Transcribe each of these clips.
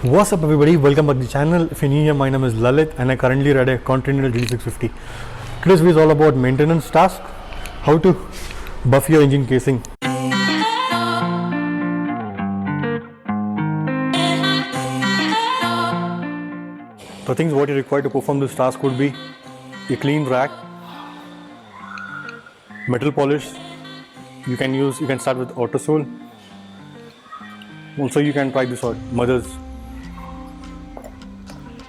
What's up everybody, welcome back to the channel. If you're new here, my name is Lalit and I currently ride a Continental GT650. Today's video is all about maintenance task, how to buff your engine casing. The things what you require to perform this task would be a clean rack, metal polish. You can start with Autosol. Also you can try this out, Mothers.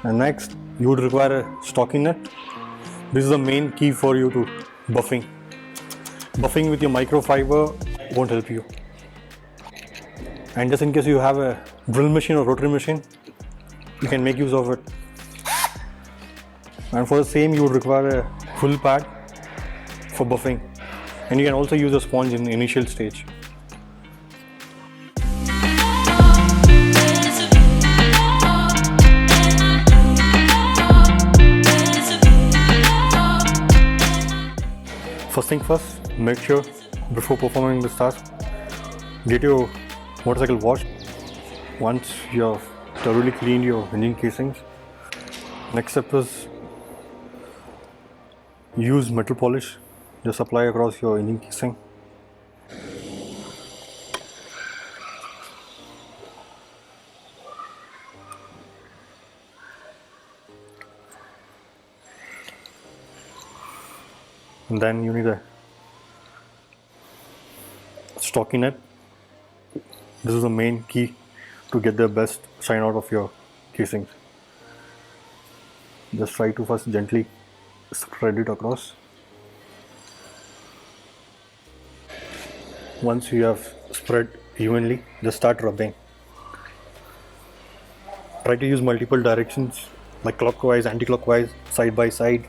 And next you would require a Stockinette. This is the main key for you to buffing. Buffing with your microfiber won't help you. And just in case you have a drill machine or rotary machine, you can make use of it. And for the same you would require a full pad for buffing. And you can also use a sponge in the initial stage. First thing first, make sure before performing this task, get your motorcycle washed. Once you have thoroughly cleaned your engine casings, next step is use metal polish. Just apply across your engine casing. And then you need a Stockinette. This is the main key to get the best shine out of your casings. Just try to first gently spread it across. Once you have spread evenly, just start rubbing. Try to use multiple directions like clockwise, anti-clockwise, side by side.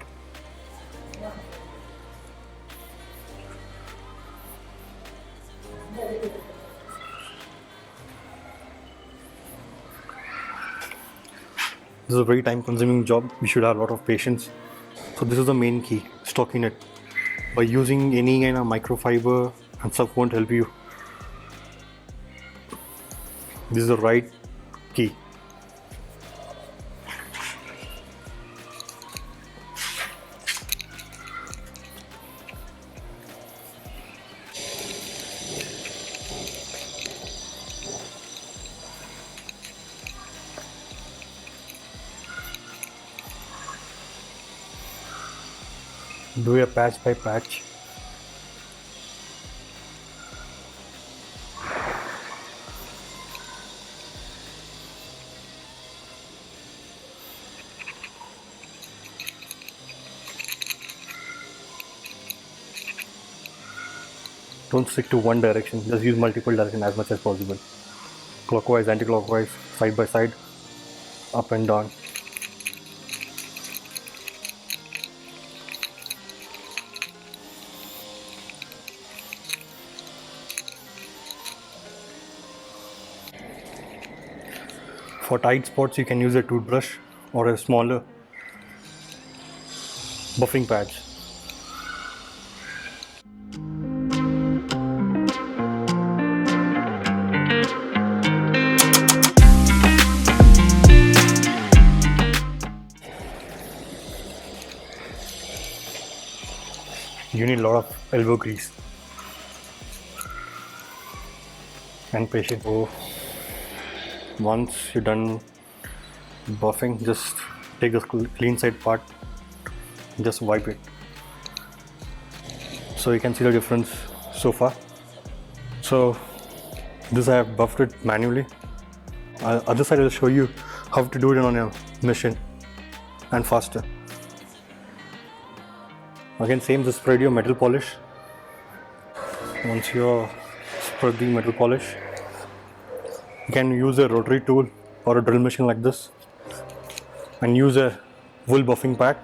This is a very time consuming job. You should have a lot of patience. So this is the main key, Stockinette. By using any kind of microfiber and stuff won't help you. This is the right key. Do a patch by patch. Don't stick to one direction, just use multiple directions as much as possible. Clockwise, anti-clockwise, side by side, up and down. For tight spots, you can use a toothbrush or a smaller buffing patch. You need a lot of elbow grease and patience. So once you're done buffing, just take the clean side part, just wipe it. So you can see the difference so far. So this I have buffed it manually. Other side I'll show you how to do it on your machine and faster. Again same, just spread your metal polish. Once you spread the metal polish, you can use a rotary tool or a drill machine like this and use a wool buffing pad.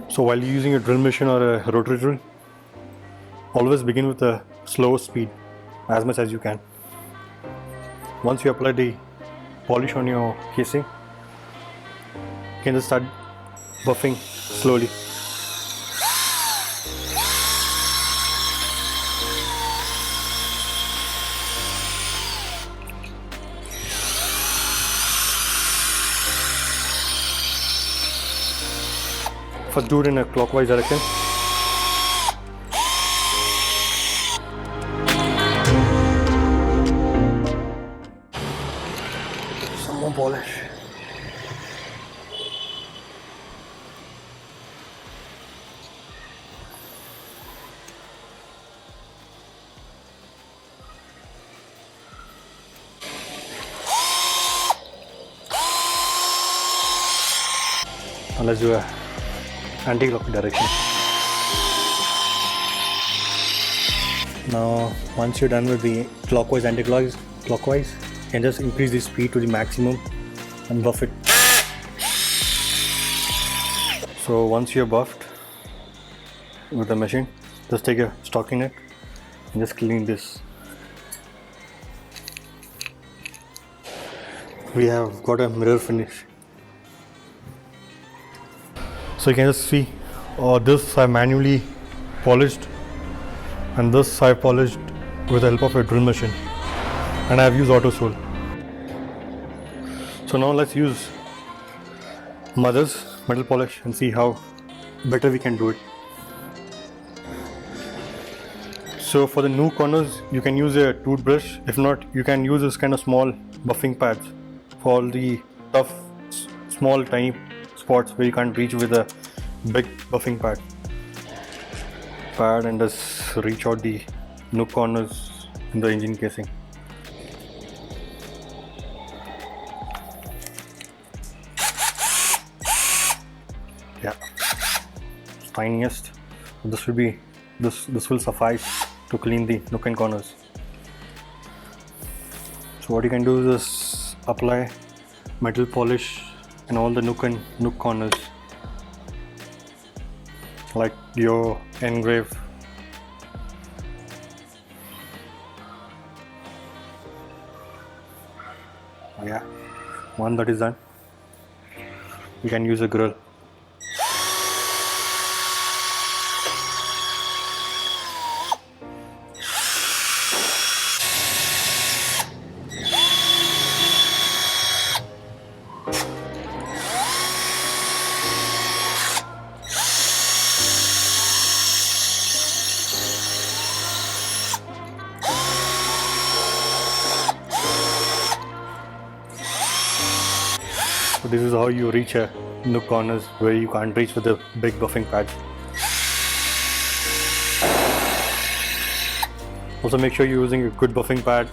So while you're using a drill machine or a rotary drill, always begin with a slow speed as much as you can. Once you apply the polish on your casing, you can just start buffing slowly. First do it in a clockwise direction. Some more polish. Now let's do a anti-clockwise direction. Now once you're done with the clockwise, anti-clockwise, you can just increase the speed to the maximum and buff it. So once you're buffed with the machine, just take a Stockinette and just clean this. We have got a mirror finish. So you can just see this I manually polished and this I polished with the help of a drill machine, and I have used Autosol. So now let's use mother's metal polish and see how better we can do it. So for the nook corners you can use a toothbrush, if not you can use this kind of small buffing pads for all the tough small tiny spots where you can't reach with a big buffing pad and just reach out the nook corners in the engine casing. Yeah, it's tiniest. This will suffice to clean the nook and corners. So what you can do is just apply metal polish in all the nook corners, like your engrave. Yeah, one that is done, you can use a grill. So this is how you reach a nook corners where you can't reach with the big buffing pads. Also make sure you're using a good buffing pad.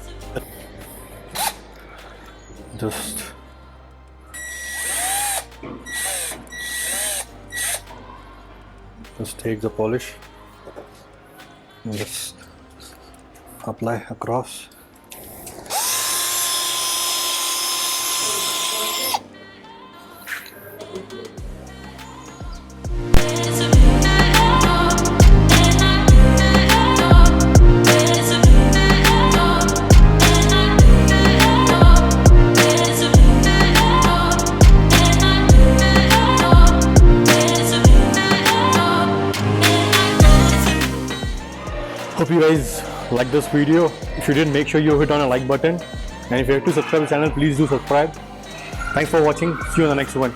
Just take the polish and just apply across. Hope you guys like this video. If you did, make sure you hit on a like button, and if you have to subscribe to the channel, please do subscribe. Thanks for watching. See you on the next one.